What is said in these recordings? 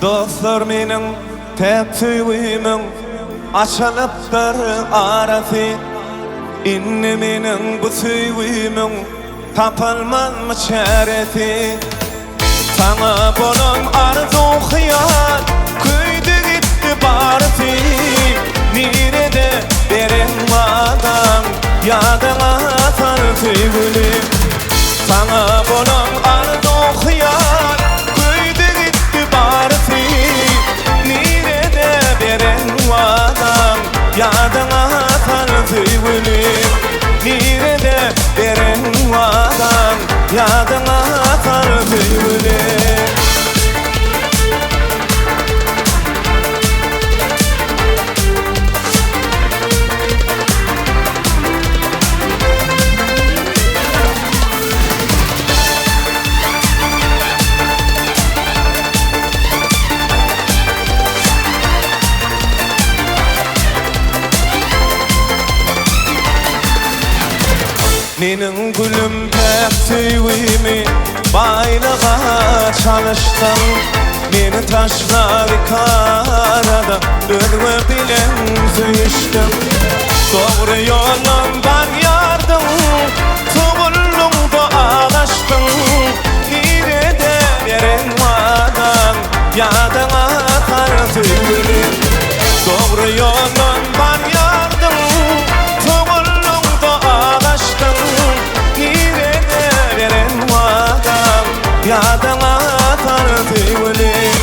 Dostlar mening täptüýümüň açalypdyr arasy. Inni mening bu süýümüň tapalmaz çäresi. Sana bolan arzu hyýal köýdi gitdi barysy. Nirede beren adam ýadyňa sal süýgülim. Sana bolan arzu hyýal köýdi gitdi barysy. Nirede beren adam ýadyňa sal süýgülim. Nirede beren adam ýadyňa sal süýgülim. Mening gülüm pek süýgümi baylyga çalışdym. Meni taşlap karada özgü bilen süýüşdüm. Dogry ýoldan barýardyň, tugulluňda ağaçdyň. Nirede beren adam ýadyňa sal süýgülim. Dogry ýoldan barýardyň, tugulluňda ağaçdyň. Nirede beren adam ýadyňa sal süýgülim.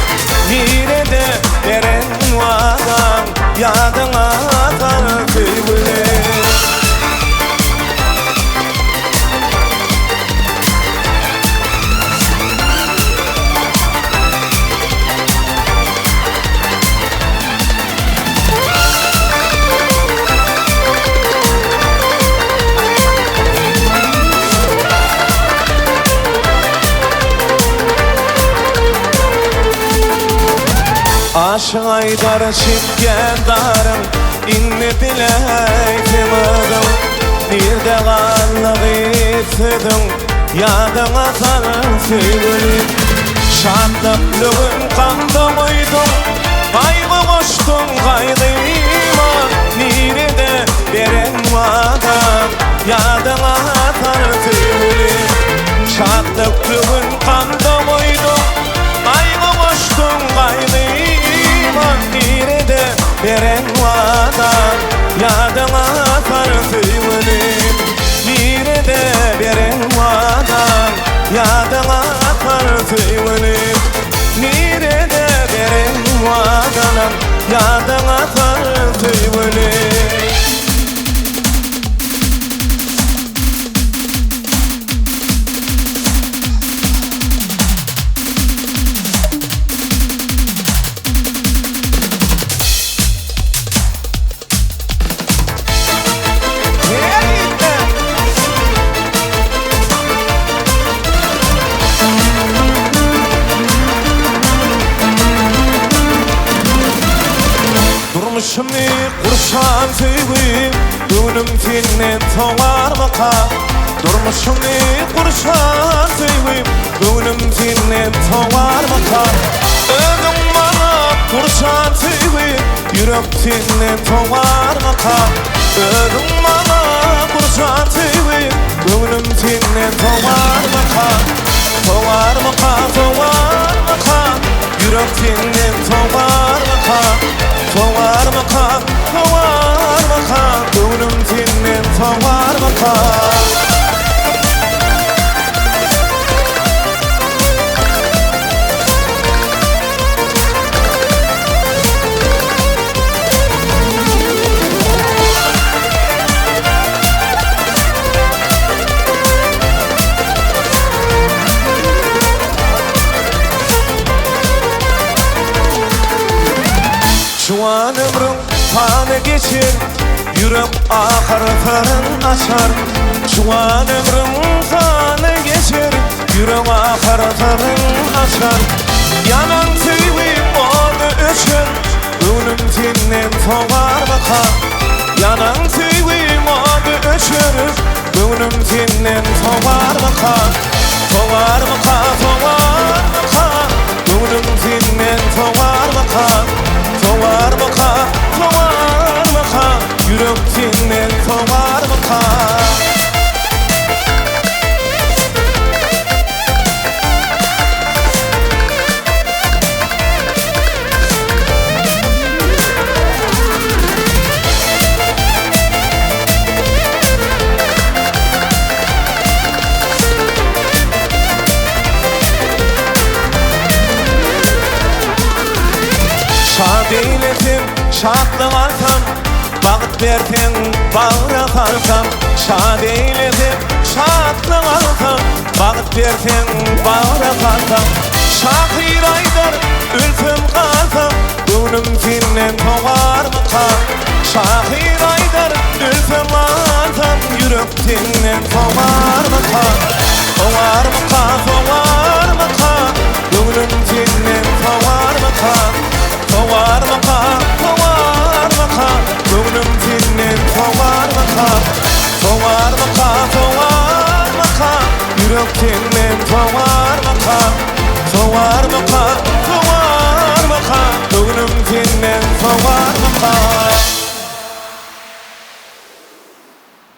Nirede beren adam ýadyňa sal süýgülim. Aşık aydar çitken darım, inni bileytimidim. Nirde gallyk etdiň, ýadyňa sal süýgülim. Şadlyklygyn gamda goýdum, gaýgy goşdum gaýgyma. Nirede beren adam ýadyňa sal süýgülim. Şadlyklygyn gamda goýdum, gaýgy goşdum gaýgyma. Nirede beren adam ýadyňa sal süýgülim. Nirede beren adam ýadyňa sal süýgülim. Nirede beren adam ýadyňa sal süýgülim. Durmuşumny gurşan süýgülim, gönlüm senden soňarmaka. Durmuşumny gurşan süýgülim, gönlüm senden soňarmaka. Özüň bana gurşan süýgülim, ýürek senden soňarmaka. Özüň bana gurşan süýgülim, gönlüm senden soňarmaka. Soňarmaka, soňarmaka, ýürek senden soňarmaka. Soňarmaka, soňarmaka, gönlüm senden soňarmaka. Şuan ömrüm tane geçir, yürek ahırtın açar. Şuan ömrüm tane geçir, yürek ahırtın açar. Yanan süýgülim ony öçür, gönlüm senden soňarmaka. Yanan süýgülim ony öçür, gönlüm senden soňarmaka. Soňarmaka, soňarmaka, gönlüm senden soňarmaka. şadlık alsam, bağıt bersen bağıra kalsam, şad eyledim şadlık alsam, bağıt bersen bağıra kalsam, Şahir Aydar ülfüm kalsam, gönlüm senden doğar mı kal? Şahir Aydar ülfüm kalsam, yürek senden doğar mı kal? Doğar mı kal, doğar mı kal? Gönlüm senden doğar mı kal? Doğar mı kal, doğar mı kal? Gönlüm senden doğar mı kal? Doğar mı kal, doğar mı kal? Yürek senden doğar mı kal? Doğar mı kal?